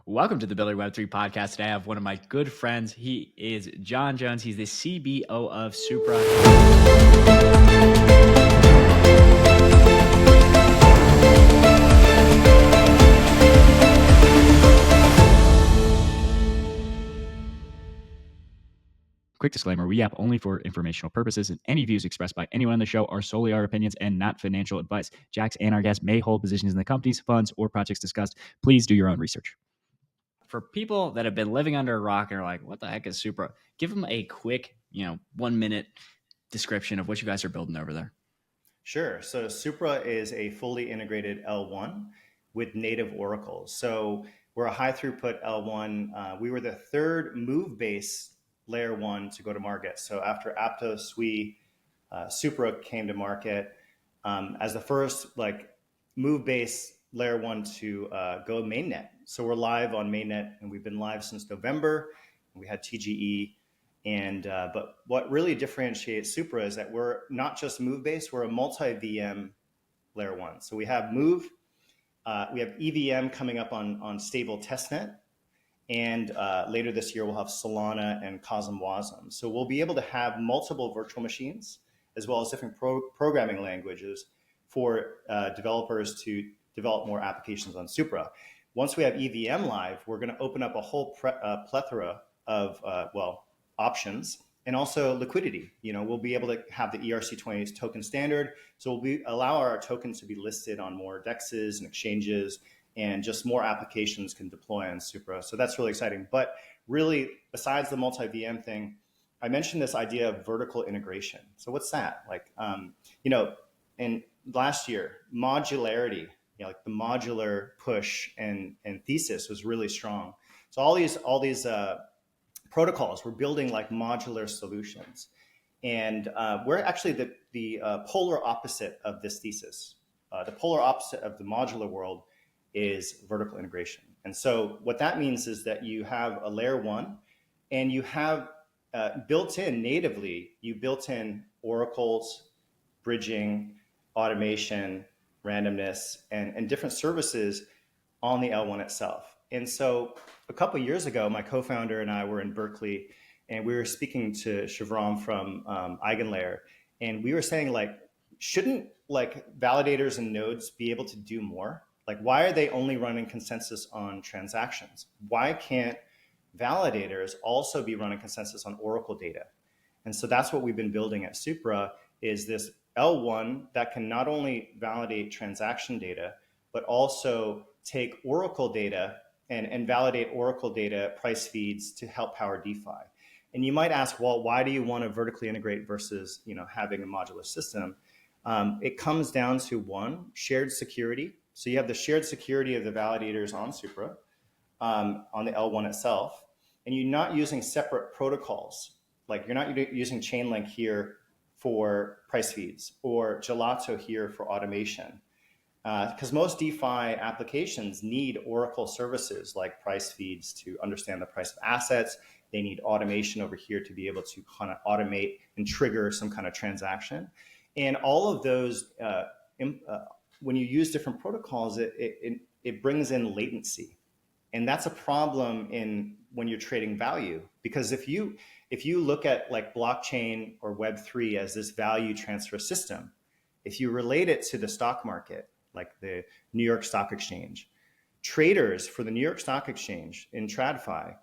Welcome to the Building Web3 Podcast. Today I have one of my good friends. He is Jon Jones. He's the CBO of Supra. Quick disclaimer, we app only for informational purposes, and any views expressed by anyone on the show are solely our opinions and not financial advice. Jax and our guests may hold positions in the companies, funds, or projects discussed. Please do your own research. For people that have been living under a rock and are like, what the heck is Supra? Give them a quick, 1 minute description of what you guys are building over there. Sure. So Supra is a fully integrated L1 with native oracles. So we're a high throughput L1. We were the third move-based layer one to go to market. So after Aptos, Supra came to market as the first move-based layer one to go mainnet. So we're live on mainnet, and we've been live since November. We had TGE, but what really differentiates Supra is that we're not just move-based; we're a multi-VM layer one. So we have move, we have EVM coming up on stable testnet, and later this year we'll have Solana and Cosm Wasm. So we'll be able to have multiple virtual machines as well as different programming languages for developers to develop more applications on Supra. Once we have EVM live, we're going to open up a whole plethora of options and also liquidity. We'll be able to have the ERC20 token standard, so we'll allow our tokens to be listed on more dexes and exchanges, and just more applications can deploy on Supra. So that's really exciting. But really, besides the multi-VM thing, I mentioned this idea of vertical integration. So what's that? In last year, modularity, the modular push and thesis was really strong. So all these protocols, we're building like modular solutions, and we're actually the polar opposite of this thesis. The polar opposite of the modular world is vertical integration. And so what that means is that you have a layer one, and you have built in oracles, bridging, automation, randomness, and different services on the L1 itself. And so a couple of years ago, my co-founder and I were in Berkeley, and we were speaking to Shivram from Eigenlayer, and we were saying, shouldn't validators and nodes be able to do more? Why are they only running consensus on transactions? Why can't validators also be running consensus on Oracle data? And so that's what we've been building at Supra, is this L1 that can not only validate transaction data, but also take Oracle data and validate Oracle data price feeds to help power DeFi. And you might ask, well, why do you want to vertically integrate versus having a modular system? It comes down to one, shared security. So you have the shared security of the validators on Supra, on the L1 itself, and you're not using separate protocols. You're not using Chainlink here for price feeds or Gelato here for automation. Because most DeFi applications need Oracle services like price feeds to understand the price of assets. They need automation over here to be able to kind of automate and trigger some kind of transaction. And all of those, when you use different protocols, it brings in latency. And that's a problem when you're trading value, because if you look at blockchain or Web3 as this value transfer system, if you relate it to the stock market, like the New York Stock Exchange, traders for the New York Stock Exchange in TradFi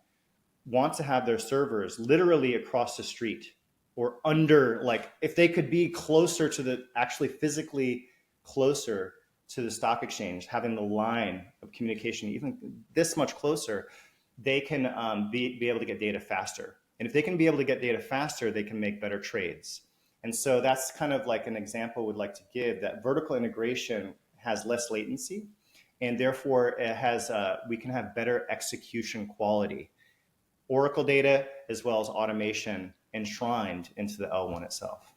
want to have their servers literally across the street or under, if they could be closer to actually physically closer to the stock exchange, having the line of communication even this much closer, they can be able to get data faster. And if they can be able to get data faster, they can make better trades. And so that's kind of an example we'd like to give, that vertical integration has less latency, and therefore it has we can have better execution quality. Oracle data as well as automation enshrined into the L1 itself.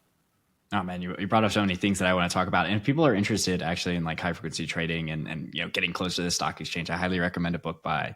Oh man, you brought up so many things that I want to talk about. And if people are interested actually in like high frequency trading and getting closer to the stock exchange, I highly recommend a book by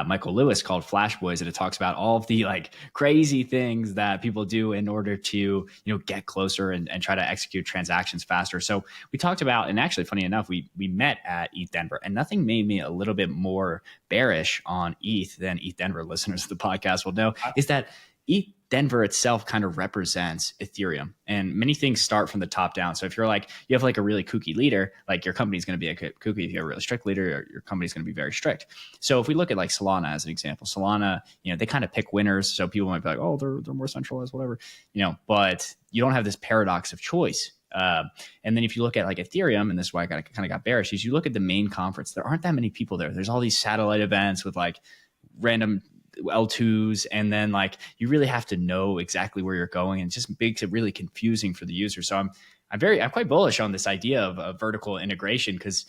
Michael Lewis called Flash Boys, and it talks about all of the like crazy things that people do in order to get closer and try to execute transactions faster. So we talked about, and actually, funny enough, we met at ETH Denver, and nothing made me a little bit more bearish on ETH than ETH Denver. Listeners of the podcast will know is that ETH Denver itself kind of represents Ethereum, and many things start from the top down. So if you're like, you have like a really kooky leader, like your company's going to be a kooky. If you have a really strict leader, your company's going to be very strict. So if we look at like Solana as an example, Solana, they kind of pick winners. So people might be like, oh, they're more centralized, whatever, but you don't have this paradox of choice. And then if you look at like Ethereum, and this is why I kind of got bearish, is you look at the main conference, there aren't that many people there. There's all these satellite events with like random L2s, and then like you really have to know exactly where you're going, and it just makes it really confusing for the user. So I'm quite bullish on this idea of vertical integration, because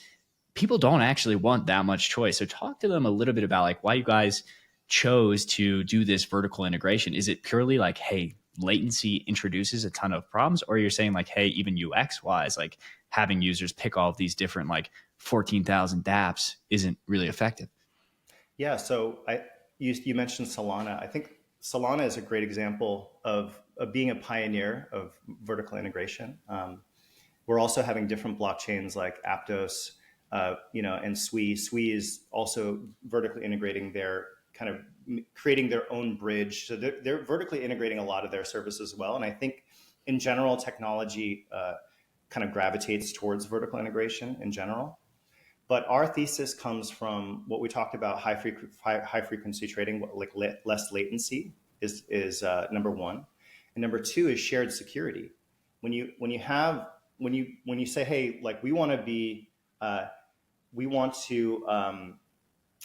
people don't actually want that much choice. So talk to them a little bit about like why you guys chose to do this vertical integration. Is it purely like, hey, latency introduces a ton of problems, or you're saying like, hey, even UX wise, like having users pick all of these different like 14,000 dApps isn't really effective? Yeah, so you mentioned Solana. I think Solana is a great example of being a pioneer of vertical integration. We're also having different blockchains like Aptos, and Sui. Sui is also vertically integrating their kind of creating their own bridge. So they're vertically integrating a lot of their services as well. And I think in general, technology kind of gravitates towards vertical integration in general. But our thesis comes from what we talked about: high frequency trading, like less latency is number one, and number two is shared security. When you say, hey, like we want to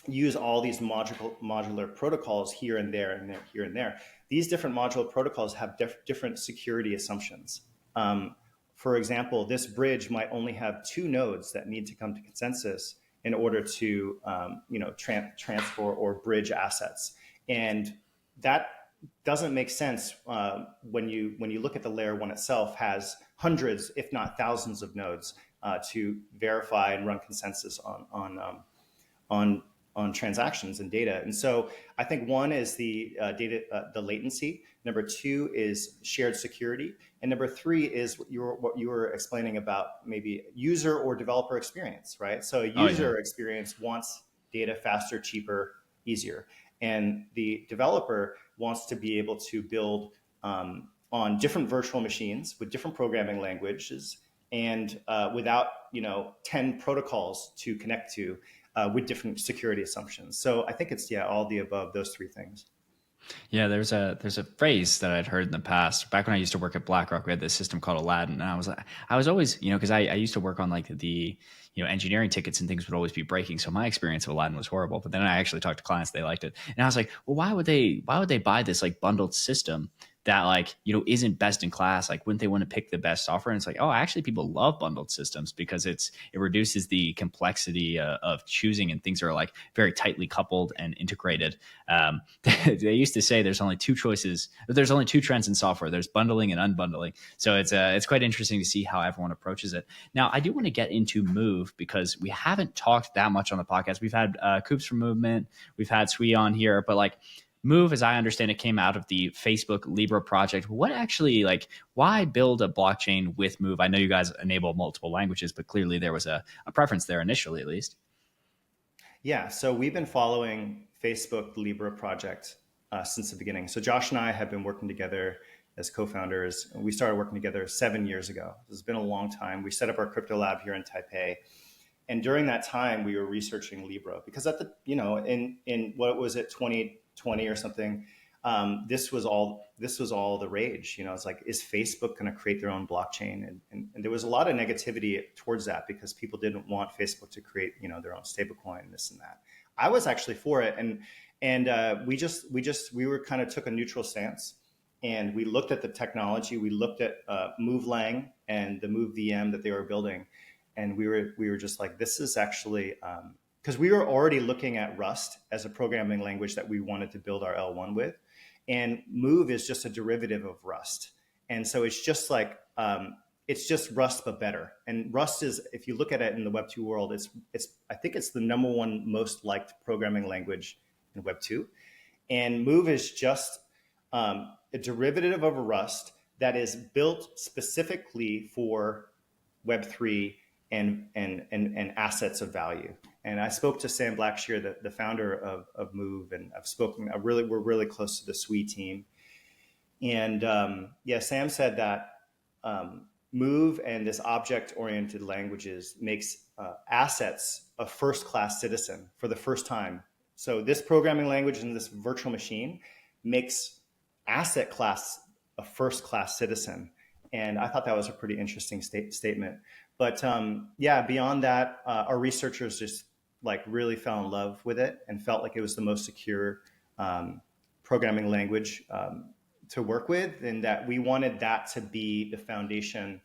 use all these modular protocols here and there and there, here and there. These different modular protocols have different security assumptions. For example, this bridge might only have two nodes that need to come to consensus in order to transfer or bridge assets, and that doesn't make sense when you look at the layer one itself has hundreds, if not thousands, of nodes to verify and run consensus on transactions and data. And so I think one is the the latency. Number two is shared security. And number three is what you were explaining about maybe user or developer experience, right? So a user experience wants data faster, cheaper, easier. And the developer wants to be able to build on different virtual machines with different programming languages and without 10 protocols to connect to with different security assumptions. So I think it's all the above, those three things. Yeah, there's a phrase that I'd heard in the past. Back when I used to work at BlackRock, we had this system called Aladdin, and I was always, because I used to work on like the engineering tickets, and things would always be breaking. So my experience of Aladdin was horrible. But then I actually talked to clients; they liked it, and I was like, well, why would they buy this like bundled system that like isn't best in class? Like, wouldn't they want to pick the best software? And it's like, oh, actually, people love bundled systems because it reduces the complexity of choosing, and things are like very tightly coupled and integrated. They used to say there's only two choices. There's only two trends in software. There's bundling and unbundling. So it's quite interesting to see how everyone approaches it. Now, I do want to get into Move because we haven't talked that much on the podcast. We've had Coops from Movement. We've had Sui on here, but like Move, as I understand it, came out of the Facebook Libra project. What actually, like, why build a blockchain with Move? I know you guys enable multiple languages, but clearly there was a preference there initially, at least. Yeah, so we've been following Facebook Libra project since the beginning. So Josh and I have been working together as co-founders. We started working together 7 years ago. It's been a long time. We set up our crypto lab here in Taipei. And during that time, we were researching Libra because at the, in what was it, 2020 or something, this was all the rage. It's like, is Facebook going to create their own blockchain? And there was a lot of negativity towards that because people didn't want Facebook to create, their own stablecoin, this and that. I was actually for it, and we were kind of took a neutral stance, and we looked at the technology. We looked at MoveLang and the Move VM that they were building, and we were just like, this is actually because we were already looking at Rust as a programming language that we wanted to build our L1 with. And Move is just a derivative of Rust. And so it's just like it's just Rust but better. And Rust is, if you look at it in the Web2 world, it's I think it's the number one most liked programming language in Web2. And Move is just a derivative of Rust that is built specifically for Web3 and assets of value. And I spoke to Sam Blackshear, the founder of Move, and we're really close to the SWE team. And Sam said that Move and this object-oriented languages makes assets a first-class citizen for the first time. So this programming language and this virtual machine makes asset class a first-class citizen. And I thought that was a pretty interesting statement. But beyond that, our researchers just like really fell in love with it and felt like it was the most secure programming language to work with, and that we wanted that to be the foundation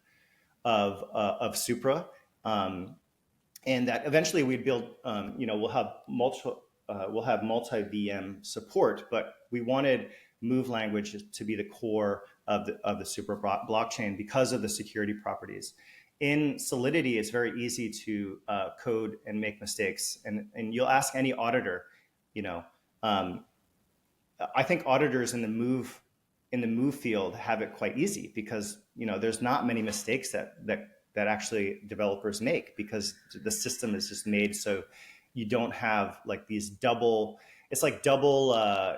of Supra, and that eventually we'd build. We'll have multi VM support, but we wanted Move language to be the core of the Supra blockchain because of the security properties. In Solidity, it's very easy to code and make mistakes, and you'll ask any auditor. I think auditors in the Move field have it quite easy because there's not many mistakes that actually developers make, because the system is just made so you don't have like these double. It's like double.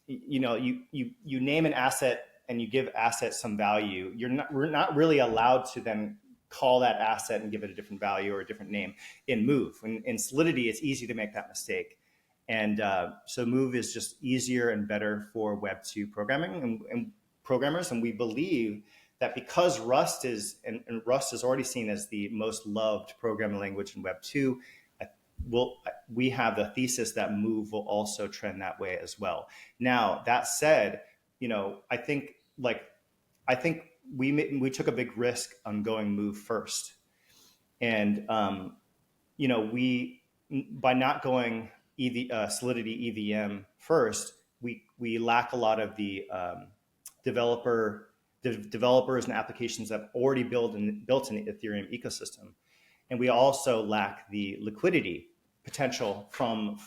You name an asset and you give asset some value. We're not really allowed to then call that asset and give it a different value or a different name in Move. In Solidity, it's easy to make that mistake. And so Move is just easier and better for Web2 programming and programmers. And we believe that because Rust is already seen as the most loved programming language in Web2, we have the thesis that Move will also trend that way as well. Now, that said, I think we took a big risk on going Move first. And, by not going Solidity EVM first, we lack a lot of the developers and applications that have already built in the Ethereum ecosystem. And we also lack the liquidity potential from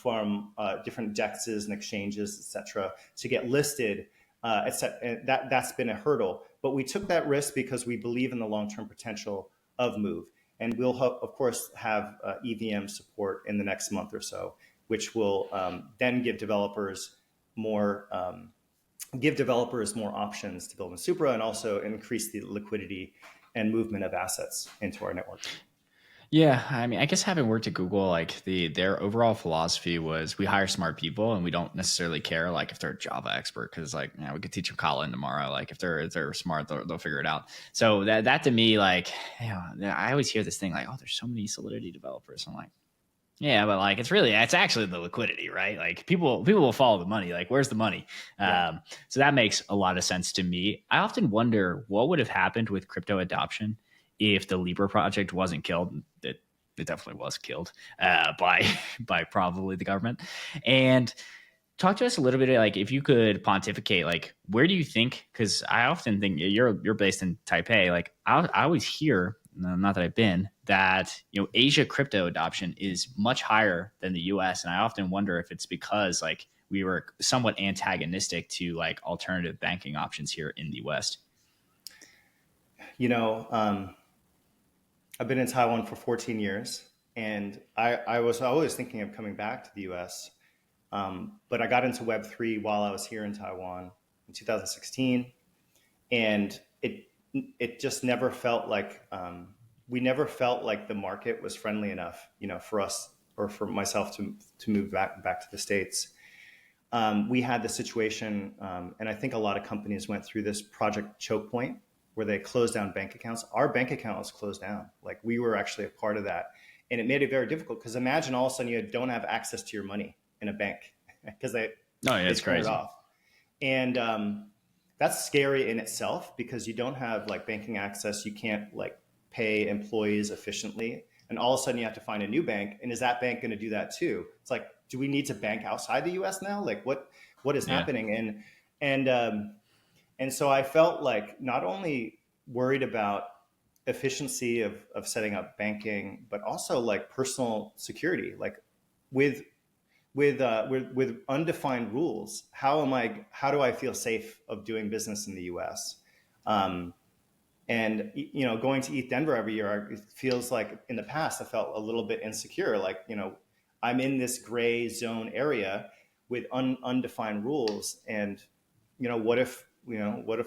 different dexes and exchanges, et cetera, to get listed. That's been a hurdle. But we took that risk because we believe in the long-term potential of Move. And we'll, of course, have EVM support in the next month or so, which will then give developers more options to build in Supra, and also increase the liquidity and movement of assets into our network. Yeah, I mean, I guess having worked at Google, like their overall philosophy was we hire smart people and we don't necessarily care like if they're a Java expert, because like we could teach them Kotlin tomorrow. Like if they're smart, they'll figure it out. So that to me, like, I always hear this thing like, oh, there's so many Solidity developers. I'm like, yeah, but like it's actually the liquidity, right? Like people will follow the money. Like, where's the money? Yeah. So that makes a lot of sense to me. I often wonder what would have happened with crypto adoption if the Libra project wasn't killed. It definitely was killed by probably the government. And talk to us a little bit, like if you could pontificate, like where do you think? Because I often think you're based in Taipei. Like I always hear, not that I've been, that Asia crypto adoption is much higher than the U.S. And I often wonder if it's because like we were somewhat antagonistic to like alternative banking options here in the West. I've been in Taiwan for 14 years, and I was always thinking of coming back to the U.S. But I got into Web3 while I was here in Taiwan in 2016, and it just never felt like we never felt like the market was friendly enough, for us or for myself to move back to the States. We had the situation, and I think a lot of companies went through this project choke point, where they closed down bank accounts. Our bank account was closed down. Like we were actually a part of that. And it made it very difficult, because imagine all of a sudden you don't have access to your money in a bank because they turn it off. And that's scary in itself, because you don't have like banking access. You can't like pay employees efficiently. And all of a sudden you have to find a new bank. And is that bank going to do that too? It's like, do we need to bank outside the US now? Like what is happening? And so I felt like not only worried about efficiency of setting up banking, but also like personal security, like with with undefined rules. How do I feel safe of doing business in the U.S.? And going to ETH Denver every year, it feels like in the past I felt a little bit insecure. Like I'm in this gray zone area with undefined rules, and what if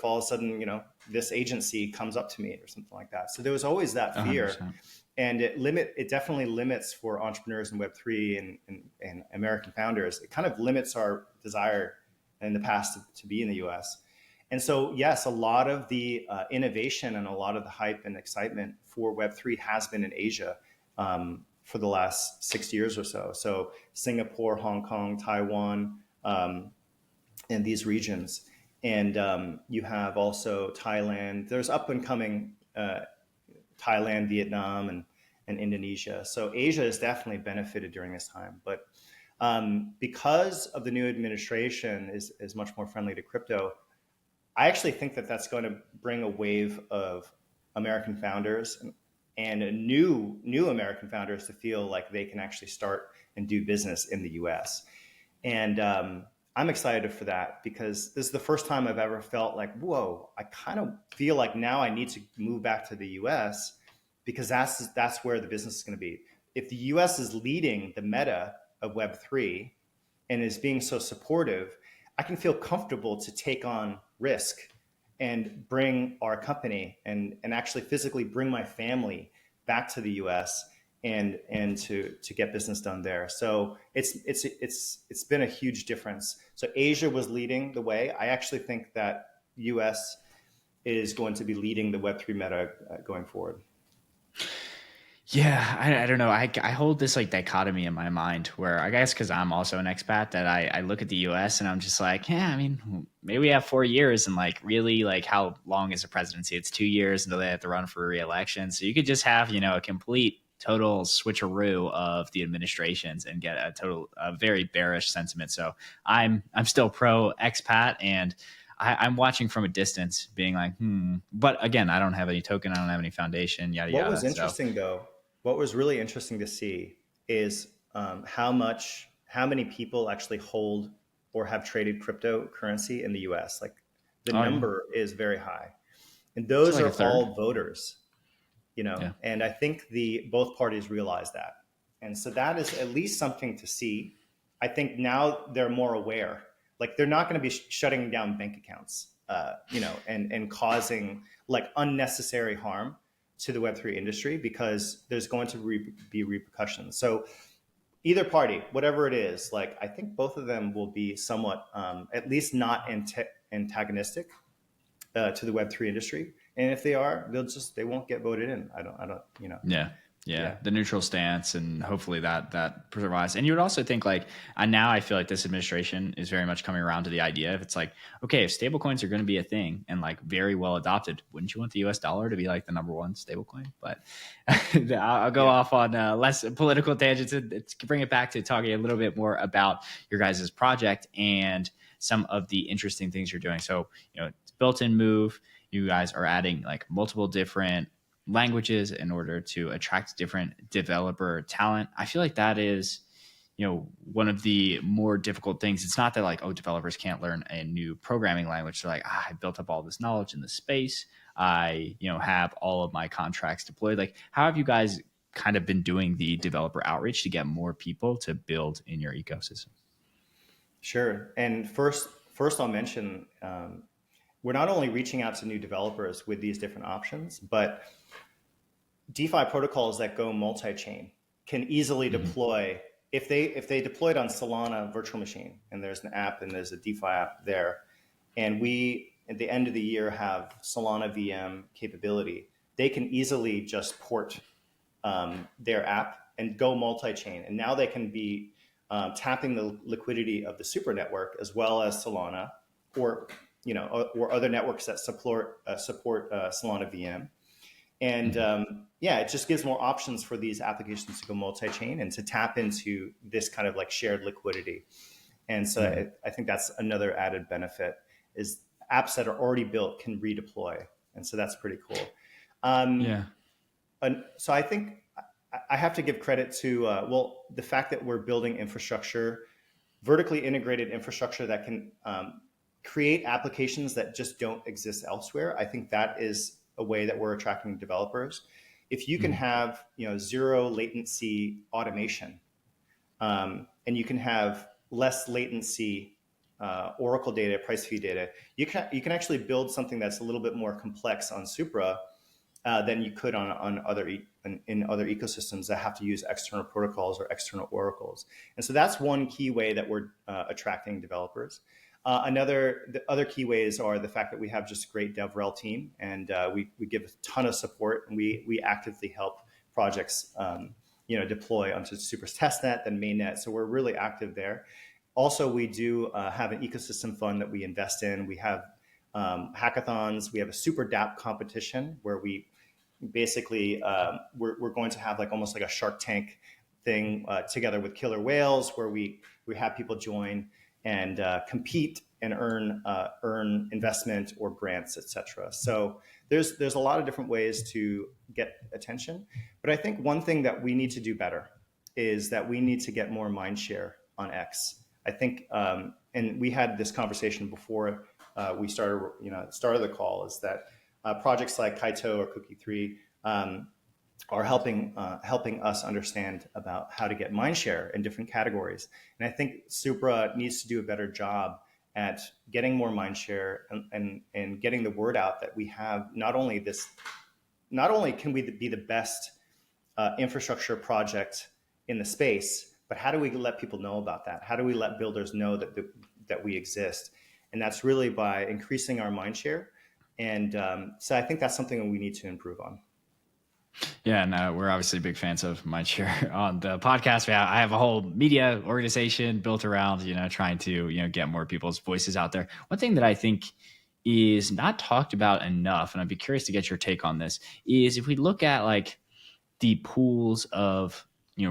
all of a sudden this agency comes up to me or something like that. So there was always that fear. 100%. And it definitely limits for entrepreneurs in Web3 and American founders. It kind of limits our desire in the past to be in the US. And so, yes, a lot of the innovation and a lot of the hype and excitement for Web3 has been in Asia for the last 6 years or so. So Singapore, Hong Kong, Taiwan, and these regions. And you have also Thailand. There's up and coming Thailand, Vietnam, and Indonesia. So Asia has definitely benefited during this time. But because of the new administration is much more friendly to crypto, I actually think that that's going to bring a wave of American founders and a new American founders to feel like they can actually start and do business in the US. And I'm excited for that because this is the first time I've ever felt like, whoa, I kind of feel like now I need to move back to the US because that's where the business is going to be. If the US is leading the meta of Web3 and is being so supportive, I can feel comfortable to take on risk and bring our company and actually physically bring my family back to the US and to get business done there. So it's been a huge difference. So Asia was leading the way. I actually think that US is going to be leading the Web3 meta going forward. Yeah, I don't know. I hold this like dichotomy in my mind where I guess because I'm also an expat that I look at the US and I'm just like, yeah, I mean, maybe we have 4 years and like really like how long is a presidency? It's 2 years until they have to run for re-election. So you could just have, a complete total switcheroo of the administrations and get a very bearish sentiment. So I'm still pro expat and I'm watching from a distance being like, but again, I don't have any token. I don't have any foundation, yada, What yada. was interesting though, what was really interesting to see is how many people actually hold or have traded cryptocurrency in the US. Like the number is very high. And those like are a third. all voters, and I think both parties realize that. And so that is at least something to see. I think now they're more aware. Like they're not going to be shutting down bank accounts, and causing like unnecessary harm to the Web3 industry because there's going to be repercussions. So either party, whatever it is, like I think both of them will be somewhat, at least not antagonistic to the Web3 industry. And if they are, they won't get voted in. I don't. Yeah. The neutral stance, and hopefully that provides. And you would also think like, now I feel like this administration is very much coming around to the idea of it's like, okay, if stablecoins are going to be a thing and like very well adopted, wouldn't you want the US dollar to be like the number one stablecoin? But I'll go off on less political tangents and bring it back to talking a little bit more about your guys' project and some of the interesting things you're doing. So, it's built-in move. You guys are adding like multiple different languages in order to attract different developer talent. I feel like that is, one of the more difficult things. It's not that like, developers can't learn a new programming language. They're like, I built up all this knowledge in this space. I, have all of my contracts deployed. Like, how have you guys kind of been doing the developer outreach to get more people to build in your ecosystem? Sure. And first I'll mention, we're not only reaching out to new developers with these different options, but DeFi protocols that go multi-chain can easily deploy. If they deployed on Solana virtual machine, and there's an app and there's a DeFi app there, and we at the end of the year have Solana VM capability, they can easily just port their app and go multi-chain. And now they can be tapping the liquidity of the Supra network as well as Solana, or other networks that support Solana VM. And it just gives more options for these applications to go multi-chain and to tap into this kind of like shared liquidity. And so I think that's another added benefit is apps that are already built can redeploy. And so that's pretty cool. Um, Yeah. and so I think I have to give credit to, the fact that we're building infrastructure, vertically integrated infrastructure that can create applications that just don't exist elsewhere. I think that is a way that we're attracting developers. If you can Mhm. have, zero latency automation, and you can have less latency Oracle data, price feed data, you can actually build something that's a little bit more complex on Supra than you could on in other ecosystems that have to use external protocols or external oracles. And so that's one key way that we're attracting developers. The other key ways are the fact that we have just a great DevRel team, and we give a ton of support, and we actively help projects deploy onto Supra's testnet, then mainnet. So we're really active there. Also, we do have an ecosystem fund that we invest in. We have hackathons. We have a Super DApp competition where we basically we're going to have like almost like a Shark Tank thing together with Killer Whales, where we have people join and compete and earn investment or grants, etc. So there's a lot of different ways to get attention, but I think one thing that we need to do better is that we need to get more mindshare on X. I think, and we had this conversation before we started the call, is that projects like Kaito or Cookie 3 are helping us understand about how to get mindshare in different categories. And I think Supra needs to do a better job at getting more mindshare and getting the word out that we have not only can we be the best infrastructure project in the space, but how do we let people know about that? How do we let builders know that we exist? And that's really by increasing our mindshare. And so I think that's something that we need to improve on. Yeah, no, we're obviously big fans of mindshare on the podcast. Yeah, I have a whole media organization built around, trying to, get more people's voices out there. One thing that I think is not talked about enough, and I'd be curious to get your take on this, is if we look at like the pools of,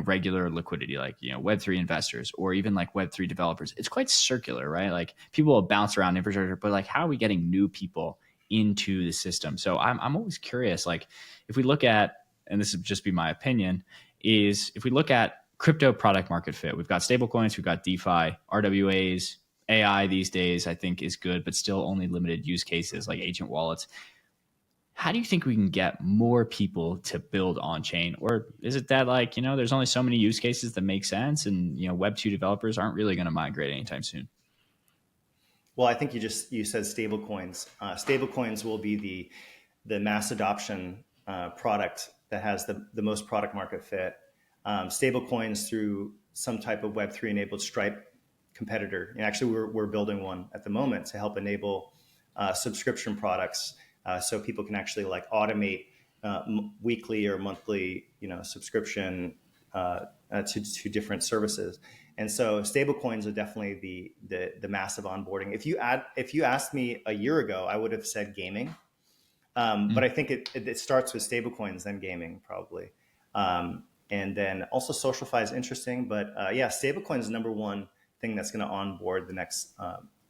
regular liquidity, like, Web3 investors or even like Web3 developers, it's quite circular, right? Like people will bounce around infrastructure, but like, how are we getting new people into the system? So I'm always curious, like if we look at, and this would just be my opinion, is if we look at crypto product market fit, we've got stablecoins, we've got DeFi, RWAs, AI these days, I think is good, but still only limited use cases like agent wallets. How do you think we can get more people to build on chain? Or is it that like, there's only so many use cases that make sense and, Web2 developers aren't really going to migrate anytime soon? Well, I think you said stablecoins. Stablecoins will be the mass adoption product that has the most product market fit. Stablecoins through some type of Web3 enabled Stripe competitor. And actually, we're building one at the moment to help enable subscription products, so people can actually like automate weekly or monthly, subscription to different services. And so stablecoins are definitely the massive onboarding. If you asked me a year ago, I would have said gaming. But I think it starts with stablecoins, then gaming probably. And then also SocialFi is interesting, but yeah, stablecoin is the number one thing that's going to onboard the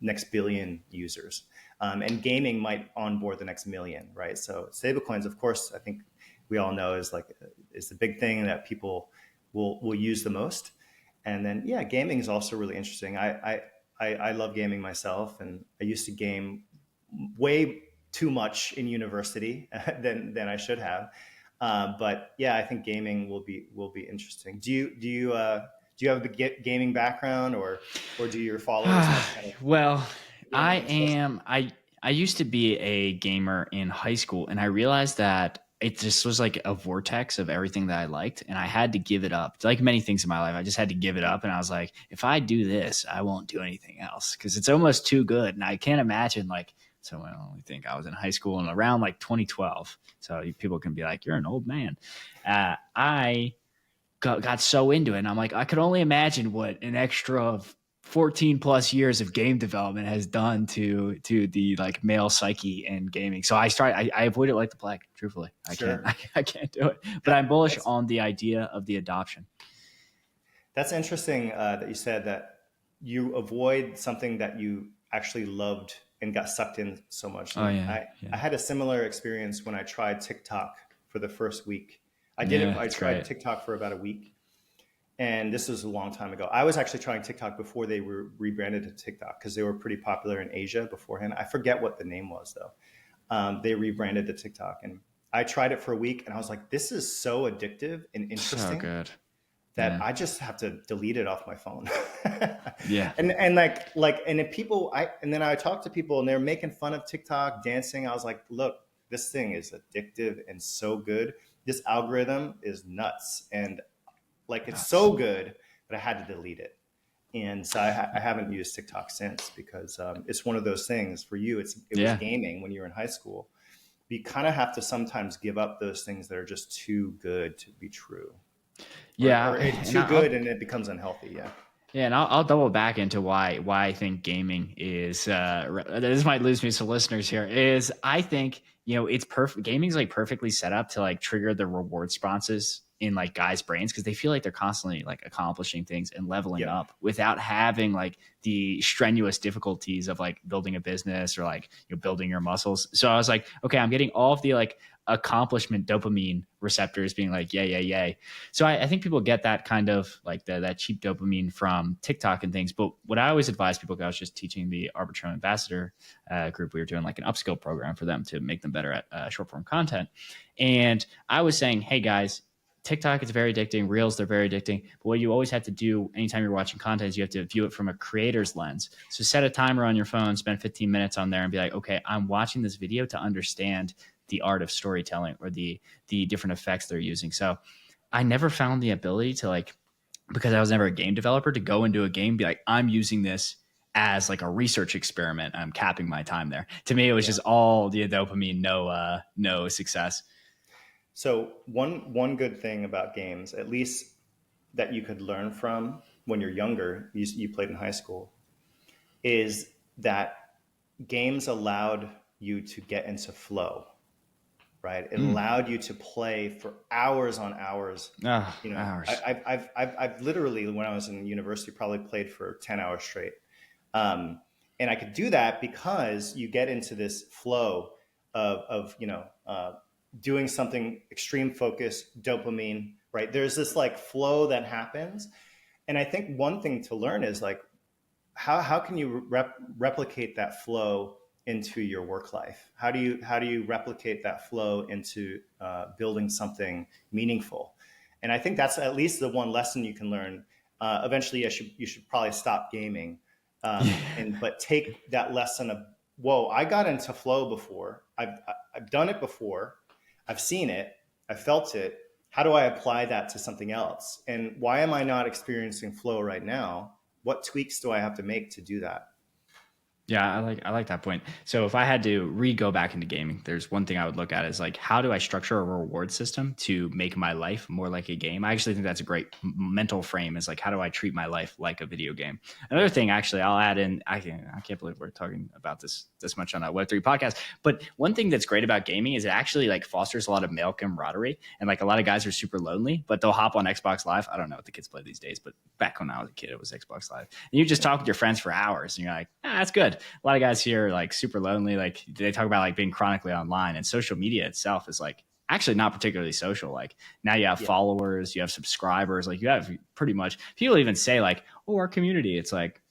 next billion users. And gaming might onboard the next million, right? So stablecoins, of course, I think we all know is the big thing that people will use the most. And then yeah, gaming is also really interesting. I love gaming myself, and I used to game way too much in university than I should have. But yeah, I think gaming will be interesting. Do you have the gaming background, or do your followers have kind of Well, I gaming interest? am. I used to be a gamer in high school, and I realized that it just was like a vortex of everything that I liked, and I had to give it up. Like many things in my life, I just had to give it up, and I was like, if I do this, I won't do anything else because it's almost too good, and I can't imagine like. So I only think I was in high school and around like 2012. So people can be like, "You're an old man." I got so into it. And I'm like, I could only imagine what an extra 14 plus years of game development has done to the like male psyche in gaming. So I avoid it like the plague. Truthfully, Sure. I can't do it. But I'm bullish That's on the idea of the adoption. that's interesting that you said that you avoid something that you actually loved and got sucked in so much. Oh And yeah, I had a similar experience when I tried TikTok for the first week. yeah, I it's tried great. TikTok for about a week. And this was a long time ago. I was actually trying TikTok before they were rebranded to TikTok because they were pretty popular in Asia beforehand. I forget what the name was though. They rebranded to TikTok, and I tried it for a week, and I was like, "This is so addictive and So interesting good. that Yeah, I just have to delete it off my phone." yeah. And and if people, and then I talked to people, and they're making fun of TikTok dancing. I was like, "Look, this thing is addictive and so good. This algorithm is nuts, and like it's Nuts. so good that I had to delete it." And so I haven't used TikTok since because it's one of those things for you. It was Yeah, gaming when you were in high school. You kind of have to sometimes give up those things that are just too good to be true, yeah, or it's and too good and it becomes unhealthy. Yeah. yeah, and I'll double back into why I think gaming is. This might lose me some listeners here. Is I think it's perfect. Gaming's like perfectly set up to like trigger the reward responses in like guys' brains because they feel like they're constantly like accomplishing things and leveling Yep. up without having like the strenuous difficulties of like building a business or like building your muscles. So I was like, okay, I'm getting all of the like accomplishment dopamine receptors being like yay yay yay. So I think people get that kind of like that cheap dopamine from TikTok and things. But what I always advise people, I was just teaching the Arbitrum Ambassador group, we were doing like an upskill program for them to make them better at short form content. And I was saying, hey guys, TikTok is very addicting. Reels, they're very addicting. But what you always have to do anytime you're watching content is you have to view it from a creator's lens. So set a timer on your phone, spend 15 minutes on there and be like, okay, I'm watching this video to understand the art of storytelling or the different effects they're using. So I never found the ability to like, because I was never a game developer, to go into a game, be like, I'm using this as like a research experiment. I'm capping my time there. To me, it was Yeah. just all the dopamine, no success. So one good thing about games, at least that you could learn from when you're younger, you played in high school, is that games allowed you to get into flow, right? It Mm. allowed you to play for hours on hours. Oh, You know, hours. I've literally, when I was in university, probably played for 10 hours straight. And I could do that because you get into this flow of doing something extreme focus, dopamine, right? There's this like flow that happens. And I think one thing to learn is like, how can you replicate that flow into your work life? How do you replicate that flow into building something meaningful? And I think that's at least the one lesson you can learn. Eventually, you should probably stop gaming, but take that lesson of, whoa, I got into flow before. I've done it before. I've seen it. I felt it. How do I apply that to something else? And why am I not experiencing flow right now? What tweaks do I have to make to do that? Yeah, I like that point. So if I had to go back into gaming, there's one thing I would look at is like, how do I structure a reward system to make my life more like a game? I actually think that's a great mental frame, is like, how do I treat my life like a video game? Another thing, actually, I'll add in, I can't believe we're talking about this much on a Web3 podcast, but one thing that's great about gaming is it actually like fosters a lot of male camaraderie. And like a lot of guys are super lonely, but they'll hop on Xbox Live. I don't know what the kids play these days, but back when I was a kid, it was Xbox Live. And you just talk with your friends for hours and you're like, that's good. A lot of guys here are like super lonely. Like they talk about like being chronically online, and social media itself is like actually not particularly social. Like now you have Yeah. followers, you have subscribers, like you have pretty much, people even say like, oh, our community. It's like,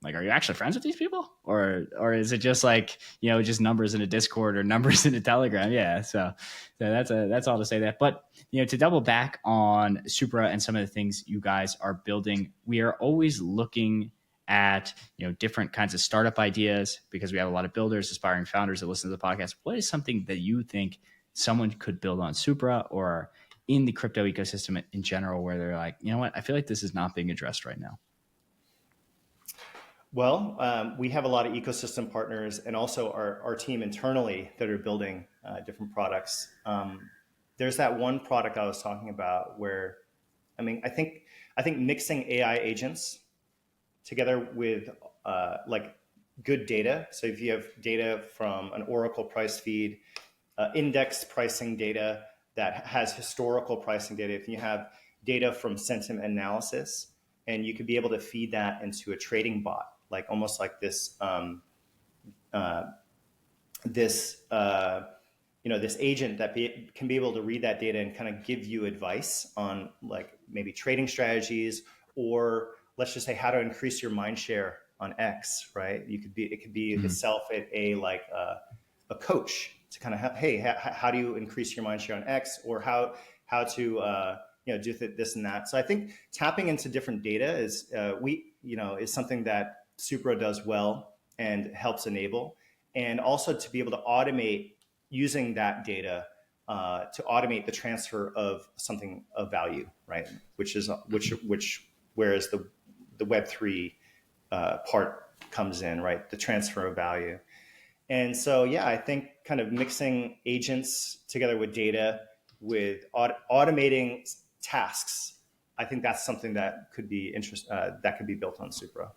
are you actually friends with these people, or is it just like just numbers in a Discord or numbers in a Telegram? Yeah, so that's all to say that. But to double back on Supra and some of the things you guys are building, we are always looking at different kinds of startup ideas because we have a lot of builders, aspiring founders that listen to the podcast. What is something that you think someone could build on Supra or in the crypto ecosystem in general, where they're like, you know what, I feel like this is not being addressed right now? Well, we have a lot of ecosystem partners and also our team internally that are building different products. There's that one product I was talking about where, I mean, I think mixing AI agents together with like good data. So if you have data from an Oracle price feed, index pricing data that has historical pricing data, if you have data from sentiment analysis, and you could be able to feed that into a trading bot, like almost like this this this agent that can be able to read that data and kind of give you advice on like maybe trading strategies, or let's just say how to increase your mind share on X, right? It could be itself a coach to kind of have, hey, how do you increase your mind share on X, or how to do this and that. So I think tapping into different data is something that Supra does well and helps enable, and also to be able to automate using that data to automate the transfer of something of value, right? Whereas the Web3 part comes in, right? The transfer of value. And so, yeah, I think kind of mixing agents together with data, with automating tasks, I think that's something that could be that could be built on Supra.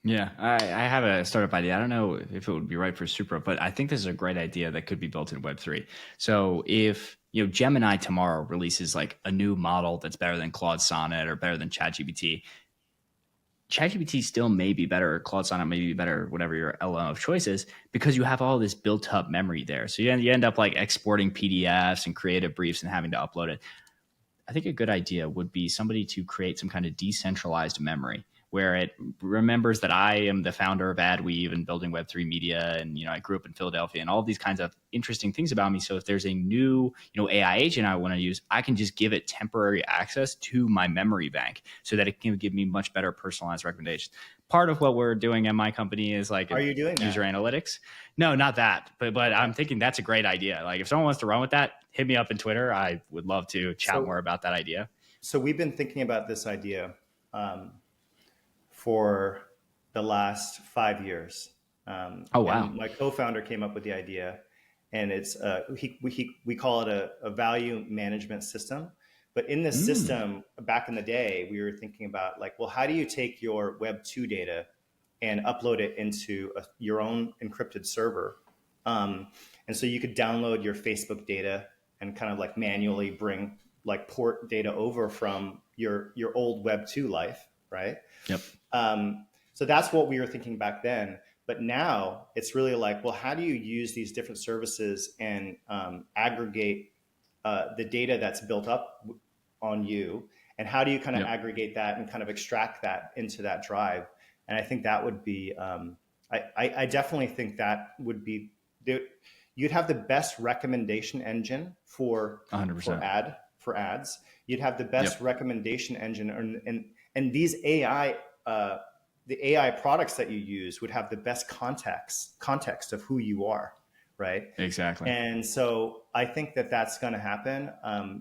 Yeah, I have a startup idea. I don't know if it would be right for Supra, but I think this is a great idea that could be built in Web3. So if Gemini tomorrow releases like a new model that's better than Claude Sonnet or better than ChatGPT, ChatGPT still may be better, or Claude Sonnet may be better, whatever your LLM of choice is, because you have all this built up memory there. So you end up like exporting PDFs and creative briefs and having to upload it. I think a good idea would be somebody to create some kind of decentralized memory where it remembers that I am the founder of AdWeave and Building Web3 Media, and I grew up in Philadelphia, and all these kinds of interesting things about me. So if there's a new AI agent I want to use, I can just give it temporary access to my memory bank so that it can give me much better personalized recommendations. Part of what we're doing in my company is like, are you doing user analytics? No, not that, but I'm thinking that's a great idea. Like if someone wants to run with that, hit me up in Twitter. I would love to chat more about that idea. So we've been thinking about this idea for the last 5 years. Oh, wow. My co-founder came up with the idea, and it's we call it a value management system. But in this system, back in the day, we were thinking about like, well, how do you take your Web 2 data and upload it into your own encrypted server? And so you could download your Facebook data and kind of like manually bring like port data over from your old Web 2 life, right? Yep. So that's what we were thinking back then. But now it's really like, well, how do you use these different services and aggregate the data that's built up on you? And how do you kind of aggregate that and kind of extract that into that drive? And I think that would be, I definitely think that would be, you'd have the best recommendation engine for 100%. for ads. You'd have the best recommendation engine, and these AI, the AI products that you use would have the best context of who you are, right? Exactly. And so I think that that's going to happen.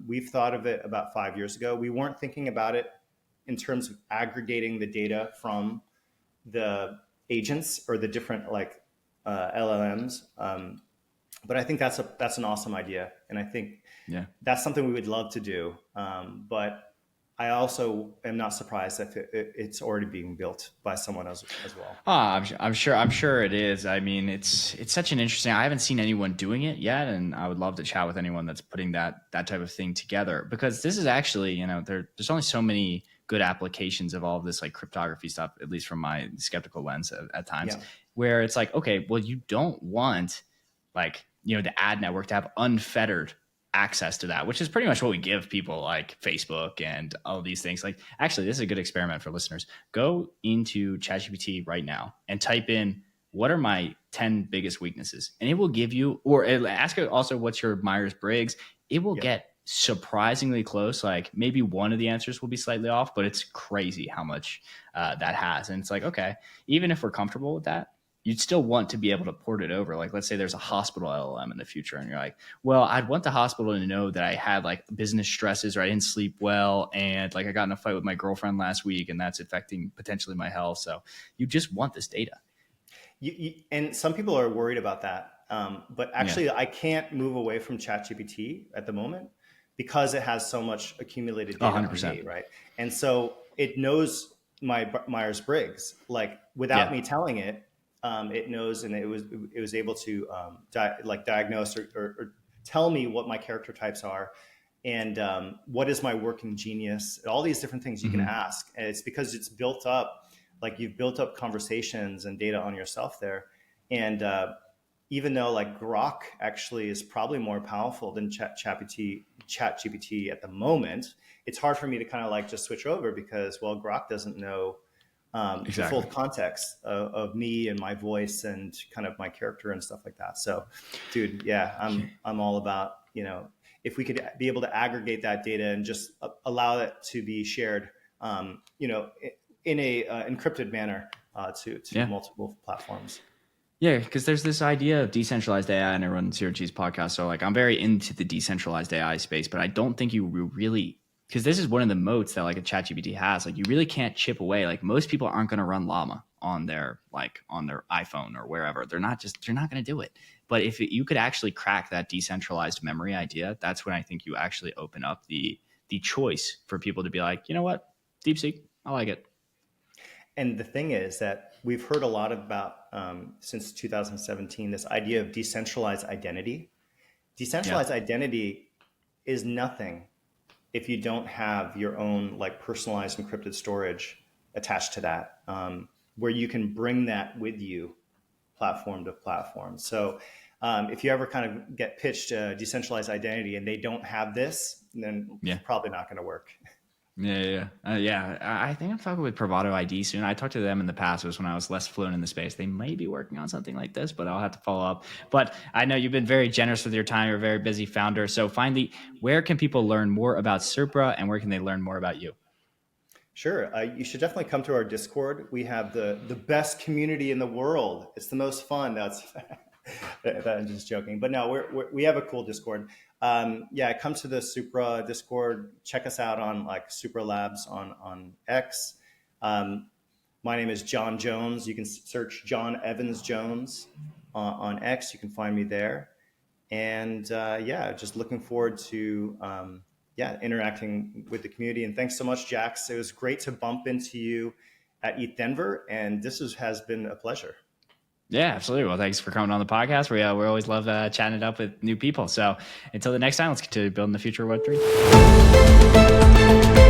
We've thought of it about 5 years ago. We weren't thinking about it in terms of aggregating the data from the agents or the different like LLMs. But I think that's an awesome idea, and I think that's something we would love to do. But I also am not surprised that it's already being built by someone else as well. I'm sure it is. I mean, it's such an interesting. I haven't seen anyone doing it yet, and I would love to chat with anyone that's putting that type of thing together, because this is actually, there's only so many good applications of all of this like cryptography stuff, at least from my skeptical lens at times, where it's like, okay, well, you don't want like the ad network to have unfettered access to that, which is pretty much what we give people like Facebook and all these things. Like, actually, this is a good experiment for listeners. Go into ChatGPT right now and type in, what are my 10 biggest weaknesses? And it will give you, or ask it also, what's your Myers-Briggs? It will get surprisingly close. Like maybe one of the answers will be slightly off, but it's crazy how much that has. And it's like, okay, even if we're comfortable with that, you'd still want to be able to port it over. Like, let's say there's a hospital LLM in the future, and you're like, well, I'd want the hospital to know that I had like business stresses, or I didn't sleep well, and like I got in a fight with my girlfriend last week, and that's affecting potentially my health. So you just want this data. And some people are worried about that. But actually, I can't move away from ChatGPT at the moment because it has so much accumulated data 100%. right? And so it knows my Myers-Briggs, like without me telling it. It knows, and it was able to diagnose or tell me what my character types are, and what is my working genius. All these different things you can ask, and it's because it's built up, like you've built up conversations and data on yourself there, And even though like Grok actually is probably more powerful than ChatGPT at the moment, it's hard for me to kind of like just switch over because, well, Grok doesn't know the full context of me and my voice and kind of my character and stuff like that. So, dude, yeah, I'm all about, if we could be able to aggregate that data and just allow it to be shared, in a encrypted manner to multiple platforms. Yeah, because there's this idea of decentralized AI, and everyone's here at G's podcast. So like, I'm very into the decentralized AI space, but I don't think you really, because this is one of the moats that like a ChatGPT has. Like, you really can't chip away. Like, most people aren't going to run Llama on their iPhone or wherever. They're not going to do it. But if you could actually crack that decentralized memory idea, that's when I think you actually open up the choice for people to be like, you know what, DeepSeek, I like it. And the thing is that we've heard a lot about since 2017, this idea of decentralized identity. Decentralized identity is nothing if you don't have your own like personalized encrypted storage attached to that, where you can bring that with you platform to platform. So if you ever kind of get pitched a decentralized identity and they don't have this, then it's probably not going to work. Yeah. I think I'm talking with Bravado ID soon. I talked to them in the past. It was when I was less fluent in the space. They may be working on something like this, but I'll have to follow up. But I know you've been very generous with your time. You're a very busy founder. So finally, where can people learn more about Supra, and where can they learn more about you? Sure. You should definitely come to our Discord. We have the best community in the world. It's the most fun. That's I'm just joking. But no, we have a cool Discord. Come to the Supra Discord. Check us out on like Supra Labs on X. My name is Jon Jones. You can search John Evans Jones on X. You can find me there. And just looking forward to interacting with the community. And thanks so much, Jax. It was great to bump into you at ETH Denver, and this has been a pleasure. Yeah, absolutely. Well, thanks for coming on the podcast. We always love chatting it up with new people. So until the next time, let's continue building the future of Web3.